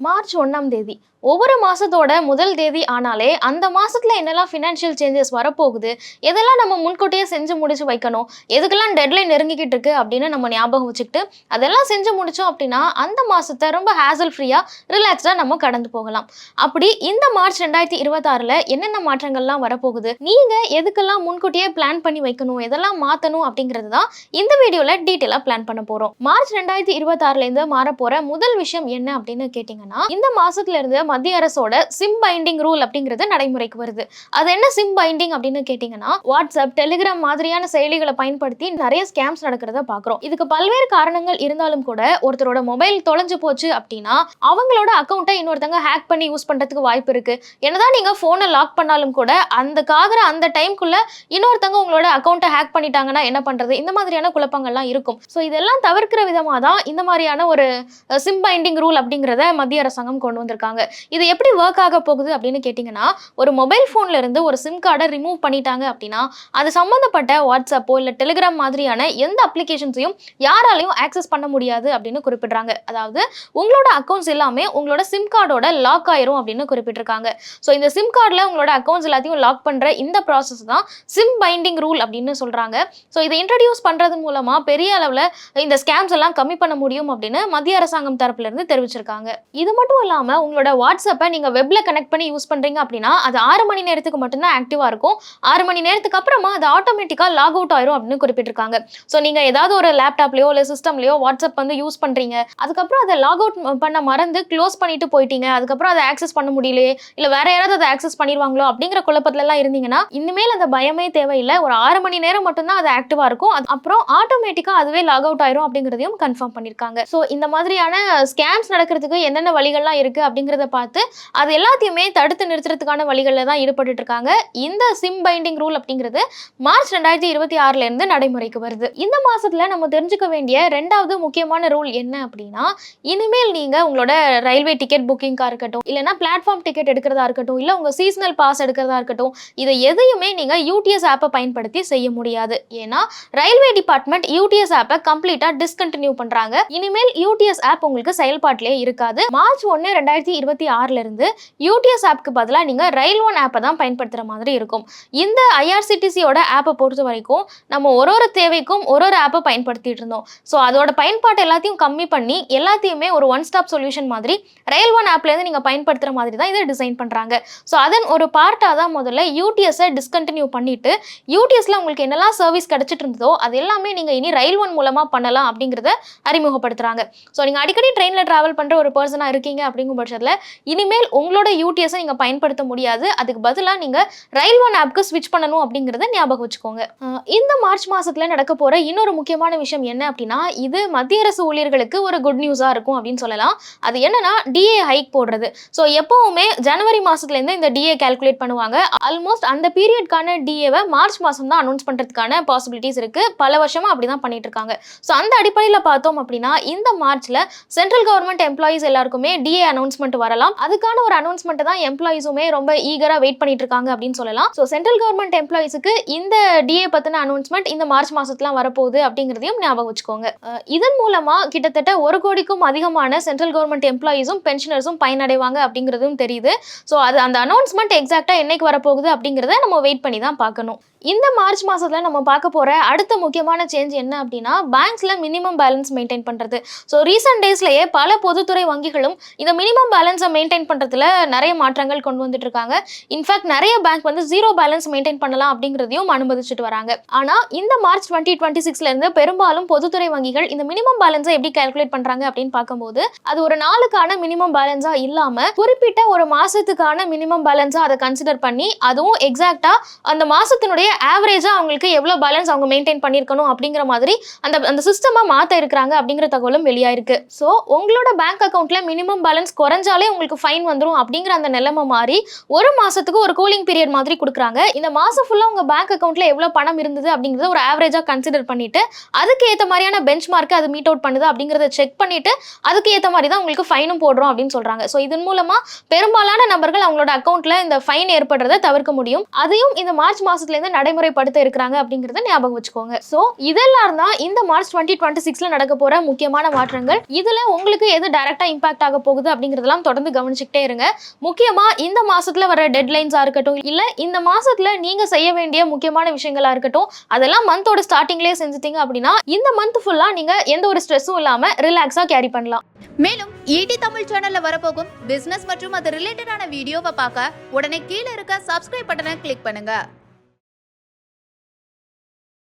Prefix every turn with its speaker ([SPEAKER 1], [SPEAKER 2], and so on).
[SPEAKER 1] March 1ஆம் தேதி ஒவ்வொரு மாசத்தோட முதல் தேதி ஆனாலே அந்த மாசத்துல என்னெல்லாம் ஃபினான்ஷியல் சேஞ்சஸ் வரப்போகுது, எதெல்லாம் நம்ம முன்கூட்டியே செஞ்சு முடிச்சு வைக்கணும், எதுக்கெல்லாம் டெட்லைன் நெருங்கிக்கிட்டு இருக்கு அப்படின்னு நம்ம ஞாபகம் வச்சுக்கிட்டு அதெல்லாம் செஞ்சு முடிச்சோம் அப்படின்னா அந்த மாசத்தை ரொம்ப ஹேசல் ஃப்ரீயா ரிலாக்ஸ்டா நம்ம கடந்து போகலாம். அப்படி இந்த மார்ச் 2026ல என்னென்ன மாற்றங்கள்லாம் வரப்போகுது, நீங்க எதுக்கெல்லாம் முன்கூட்டியே பிளான் பண்ணி வைக்கணும், எதெல்லாம் மாத்தணும் அப்படிங்கிறது தான் இந்த வீடியோல டீட்டெயிலா பிளான் பண்ண போறோம். மார்ச் 2026ல இருந்து மாறப்போற முதல் விஷயம் என்ன அப்படின்னு கேட்டீங்கன்னா, இந்த மாசத்துல இருந்து மத்திய அரசோட சிம் பைண்டிங் ரூல் அப்படிங்கிறது நடைமுறைக்கு வருது. அது என்ன சிம் பைண்டிங் அப்படின்னு கேட்டீங்கன்னா, வாட்ஸ்அப், டெலிகிராம் மாதிரியான செயலிகளை பயன்படுத்தி நிறைய ஸ்கேம்ஸ் நடக்கிறத பாக்குறோம். இதுக்கு பல்வேறு காரணங்கள் இருந்தாலும் கூட ஒருத்தரோட மொபைல் தொலைஞ்சு போச்சு அப்படின்னா அவங்களோட அக்கௌண்ட்டை இன்னொருத்தங்க ஹேக் பண்ணி யூஸ் பண்றதுக்கு வாய்ப்பு இருக்கு. என்னதான் நீங்க போனை லாக் பண்ணாலும் கூட அந்த டைம்குள்ள இன்னொருத்தங்க உங்களோட அக்கௌண்ட்டை ஹேக் பண்ணிட்டாங்கன்னா என்ன பண்றது, இந்த மாதிரியான குழப்பங்கள்லாம் இருக்கும். ஸோ இதெல்லாம் தவிர்க்கிற விதமாக தான் இந்த மாதிரியான ஒரு சிம் பைண்டிங் ரூல் அப்படிங்கிறத மத்திய அரசாங்கம் கொண்டு வந்திருக்காங்க. இது எப்படி ஒர்க் ஆக போகுது அப்படின்னு கேட்டிங்கன்னா, ஒரு மொபைல் ஃபோன்ல இருந்து ஒரு சிம் கார்டை ரிமூவ் பண்ணிட்டாங்க அப்படின்னா அது சம்மந்தப்பட்ட வாட்ஸ்அப்போ இல்லை டெலிகிராம் மாதிரியான எந்த அப்ளிகேஷன்ஸையும் யாராலையும் ஆக்சஸ் பண்ண முடியாது அப்படின்னு குறிப்பிடுறாங்க. அதாவது உங்களோட அக்கௌண்ட்ஸ் எல்லாமே உங்களோட சிம் கார்டோட லாக் ஆயிரும் அப்படின்னு குறிப்பிட்டிருக்காங்க. ஸோ இந்த சிம் கார்டில் உங்களோட அக்கௌண்ட்ஸ் எல்லாத்தையும் லாக் பண்ணுற இந்த ப்ராசஸ் தான் சிம் பைண்டிங் ரூல் அப்படின்னு சொல்கிறாங்க. ஸோ இதை இன்ட்ரடியூஸ் பண்ணுறது மூலமாக பெரிய அளவில் இந்த ஸ்கேம்ஸ் எல்லாம் கம்மி பண்ண முடியும் அப்படின்னு மத்திய அரசாங்கம் தரப்புல இருந்து தெரிவிச்சிருக்காங்க. இது மட்டும் இல்லாமல் உங்களோட வாட்ஸ்அப்பை நீங்கள் வெப்ல கனெக்ட் பண்ணி யூஸ் பண்ணுறீங்க அப்படின்னா அது 6 மணி நேரத்துக்கு மட்டும்தான் ஆக்டிவாக இருக்கும். 6 மணி நேரத்துக்கு அப்புறமா அது ஆட்டோமேட்டிக்காக லாக் அவுட் ஆயிரும் அப்படின்னு குறிப்பிட்டிருக்காங்க. ஸோ நீங்கள் ஏதாவது ஒரு லேப்டாப்லையோ இல்லை சிஸ்டம்லையோ வாட்ஸ்அப் வந்து யூஸ் பண்ணுறீங்க, அதுக்கப்புறம் அதை லாக் அவுட் பண்ண மறந்து க்ளோஸ் பண்ணிட்டு போயிட்டீங்க, அதுக்கப்புறம் அதை ஆக்சஸ் பண்ண முடியலையே இல்லை வேற யாராவது அதை ஆக்சஸ் பண்ணிடுவாங்களோ அப்படிங்கிற குழப்பத்துலலாம் இருந்தீங்கன்னா இனிமேல் அந்த பயமே தேவையில்லை. ஒரு 6 மணி நேரம் மட்டும்தான் அது ஆக்டிவாக இருக்கும். அப்புறம் ஆட்டோமேட்டிக்காக அதுவே லாக் அவுட் ஆயிரும் அப்படிங்கிறதையும் கன்ஃபார்ம் பண்ணியிருக்காங்க. ஸோ இந்த மாதிரியான ஸ்கேம்ஸ் நடக்கிறதுக்கு என்னென்ன வழிகள்லாம் இருக்குது அப்படிங்கிறத பார்த்து அது எல்லாத்தையுமே தடுத்து நிறுத்துறதுக்கான வழிகளில் தான் ஈடுபட்டு இருக்காங்க. இந்த சிம் பைண்டிங் ரூல் அப்படிங்கிறது மார்ச் 2026ல இருந்து நடைமுறைக்கு வருது. இந்த மாசத்துல நம்ம தெரிஞ்சுக்க வேண்டிய ரெண்டாவது முக்கியமான ரூல் என்ன அப்படின்னா, இனிமேல் நீங்க உங்களோட ரயில்வே டிக்கெட் புக்கிங்கா இருக்கட்டும், இல்லைன்னா பிளாட்ஃபார்ம் டிக்கெட் எடுக்கிறதா இருக்கட்டும், இல்லை உங்க சீசனல் பாஸ் எடுக்கிறதா இருக்கட்டும், இதை எதையுமே நீங்க யூடிஎஸ் ஆப்பை பயன்படுத்தி செய்ய முடியாது. ஏன்னா ரயில்வே டிபார்ட்மெண்ட் யூடிஎஸ் ஆப்பை கம்ப்ளீட்டா டிஸ்கண்டினியூ பண்றாங்க. இனிமேல் யூடிஎஸ் ஆப் உங்களுக்கு செயல்பாட்டிலே இருக்காது. மார்ச் 1, 2026ல இருந்து யூடிஎஸ் ஆப்க்கு பதிலாக நீங்க ரயில் ஒன் ஆப்பை தான் பயன்படுத்துற மாதிரி இருக்கும். இந்த ஐஆர்சிடிசியோட ஆப்பை பொறுத்த வரைக்கும் நம்ம ஒரு தேவைக்கும் ஒரு ஆப்பை பயன்படுத்திட்டு இருந்தோம். ஸோ அதோட பயன்பாட்டு எல்லாத்தையும் கம்மி பண்ணி எல்லாத்தையுமே ஒரு ஒன் ஸ்டாப் சொல்யூஷன் மாதிரி ரயில் ஒன் ஆப்லேருந்து நீங்கள் பயன்படுத்துகிற மாதிரி தான் இதை டிசைன் பண்ணுறாங்க. ஸோ அதன் ஒரு பார்ட்டாக தான் முதல்ல யூடிஎஸ்ஸை டிஸ்கண்டினியூ பண்ணிட்டு யூடிஎஸ்ல உங்களுக்கு என்னெல்லாம் சர்வீஸ் கிடைச்சிட்டு இருந்ததோ அது எல்லாமே நீங்கள் இனி ரயில் ஒன் மூலமாக பண்ணலாம் அப்படிங்கிறத அறிமுகப்படுத்துகிறாங்க. ஸோ நீங்கள் அடிக்கடி ட்ரெயினில் ட்ராவல் பண்ணுற ஒரு பர்சனாக இருக்கீங்க அப்படிங்கும் பட்சத்தில் இனிமேல் உங்களோட யூடிஎஸ்ஸை நீங்கள் பயன்படுத்த முடியாது. அதுக்கு பதிலாக நீங்கள் ரயில் ஒன் ஆப்க்கு ஸ்விட்ச் பண்ணணும் அப்படிங்கிறத ஞாபகம் வச்சுக்கோங்க. இந்த மார்ச் மாதத்தில் நடக்க போகிற இன்னொரு முக்கியமான விஷயம் என்ன அப்படின்னா, இது மத்திய அரசு ஊழியர்களுக்கு ஒரு குட் நியூஸாக இருக்கும் அப்படின்னு சொல்லலாம். அது என்னன்னா டிஏ ஹைக் போடுறது. ஸோ எப்பவுமே ஜனவரி மாதத்துலேருந்து இந்த டிஏ கால்குலேட் பண்ணுவாங்க. ஆல்மோஸ்ட் அந்த பீரியட்கான டிஏவை மார்ச் மாதம் தான் அனௌன்ஸ் பண்ணுறதுக்கான பாசிபிலிட்டிஸ் இருக்குது. பல வருஷமாக அப்படி தான் பண்ணிட்டு இருக்காங்க. ஸோ அந்த அடிப்படையில் பார்த்தோம் அப்படின்னா இந்த மார்ச்சில் சென்ட்ரல் கவர்மெண்ட் எம்ப்ளாயீஸ் எல்லாருக்குமே டிஏ அனௌன்ஸ்மெண்ட் வரலாம். அதுக்கான ஒரு அனௌன்ஸ்மெண்ட் தான் எம்ப்ளாயீஸுமே ரொம்ப ஈகரா வெயிட் பண்ணிட்டு இருக்காங்க அப்படின்னு சொல்லலாம். ஸோ சென்ட்ரல் கவர்மெண்ட் எம்ப்ளாயீஸுக்கு இந்த டிஏ பத்தின அனௌன்ஸ்மெண்ட் இந்த மார்ச் மாசத்துல வரப்போகுது அப்படிங்கிறதையும் ஞாபகம் வச்சுக்கோங்க. இதன் மூலமா கிட்டத்தட்ட 1 கோடிக்கும் அதிகமான சென்ட்ரல் கவர்மெண்ட் எம்ப்ளாயீஸும் பென்ஷனர்ஸும் பயனடைவாங்க அப்படிங்கிறதும் தெரியுது. ஸோ அந்த அனௌன்ஸ்மெண்ட் எக்ஸாக்டா என்னைக்கு வரப்போகுது அப்படிங்கிறத நம்ம வெயிட் பண்ணி தான் பார்க்கணும். இந்த மார்ச் மாசத்துல நம்ம பார்க்க போற அடுத்த முக்கியமான சேஞ்ச் என்ன அப்படின்னா, பேங்க்ஸ்ல மினிமம் பேலன்ஸ் மெயின்டைன் பண்றது. ஸோ ரீசெண்ட் டேஸ்லயே பல பொதுத்துறை வங்கிகளும் இந்த மினிமம் பேலன்ஸை மெயின்டைன் பண்றதுல நிறைய மாற்றங்கள் கொண்டு வந்துட்டு இருக்காங்க. இன்ஃபேக்ட் நிறைய பேங்க் வந்து 0 பேலன்ஸ் மெயின்டைன் பண்ணலாம் அப்படிங்கிறதையும் அனுமதிச்சுட்டு வராங்க. ஆனா இந்த மார்ச் 2026ல இருந்து பெரும்பாலும் பொதுத்துறை வங்கிகள் இந்த மினிமம் பேலன்ஸை எப்படி கால்குலேட் பண்றாங்க அப்படின்னு பார்க்கும்போது அது ஒரு நாளுக்கான மினிமம் பேலன்ஸா இல்லாம குறிப்பிட்ட ஒரு மாசத்துக்கான மினிமம் பேலன்ஸா அதை கன்சிடர் பண்ணி அதுவும் எக்ஸாக்டா அந்த மாசத்தினுடைய ஆவரேஜா அவங்களுக்கு எவ்வளவு பேலன்ஸ் அவங்க மெயின்டைன் பண்ணிருக்கணும் அப்படிங்கிற மாதிரி அந்த சிஸ்டமா மாத்த இருக்காங்க அப்படிங்கிற தகவலும் வெளியாயிருக்கு. ஸோ உங்களோட பேங்க் அக்கௌண்ட்ல மினிமம் பேலன்ஸ் குறைஞ்சாலே உங்களுக்கு ஃபைன் வந்துடும் அப்படிங்கிற அந்த நிலைமை மாறி ஒரு மாசத்துக்கு ஒரு கூலிங் பீரியட் மாதிரி கொடுக்குறாங்க. இந்த மாசம் ஃபுல்லா உங்க பேங்க் அக்கௌண்ட்ல எவ்வளவு பணம் இருந்தது அப்படிங்கறத ஒரு ஆவரேஜா கன்சிடர் பண்ணிட்டு அதுக்கு ஏற்ற மாதிரியான பெஞ்ச் மார்க் அது மீட் அவுட் பண்ணுது அப்படிங்கறத செக் பண்ணிட்டு அதுக்கு ஏற்ற மாதிரி தான் உங்களுக்கு ஃபைனும் போடுறோம் அப்படின்னு சொல்றாங்க. ஸோ இதன் மூலமா பெரும்பாலான நபர்கள் அவங்களோட அக்கௌண்ட்ல இந்த ஃபைன் ஏற்படுறதை தவிர்க்க முடியும். அதையும் இந்த மார்ச் மாசத்துல இருந்து நடைமுறைப்படுத்த இருக்கிறாங்க அப்படிங்கறத ஞாபகம் வச்சுக்கோங்க. சோ இதெல்லாம் தான் இந்த மார்ச் 2026ல நடக்க போற முக்கியமான மாற்றங்கள். இதுல உங்களுக்கு எது டைரக்டா இம்பாக்ட் ஆக போகுது அப்படிங்கறதெல்லாம் தொடர்ந்து கவனிச்சுக்கிட்டே இருங்க. முக்கியமா இந்த மாசத்துல வர டெட்லைன்ஸா இருக்கட்டும், இல்ல இந்த மாசத்துல நீங்க செய்ய வேண்டிய முக்கியமான விஷயங்களா இருக்கட்டும், அதெல்லாம் மந்தோட ஸ்டார்டிங்லயே செஞ்சுட்டீங்க அப்படின்னா இந்த மந்த் ஃபுல்லா நீங்க எந்த ஒரு ஸ்ட்ரெஸ்ஸும் இல்லாம ரிலாக்ஸா கேரி பண்ணலாம்.
[SPEAKER 2] மேலும் ஈடி தமிழ் சேனல்ல வரப்போகும் பிசினஸ் மற்றும் அது ரிலேட்டடான வீடியோவை பார்க்க உடனே கீழே இருக்க சப்ஸ்கிரைப் பட்டனை கிளிக் பண்ணுங்க.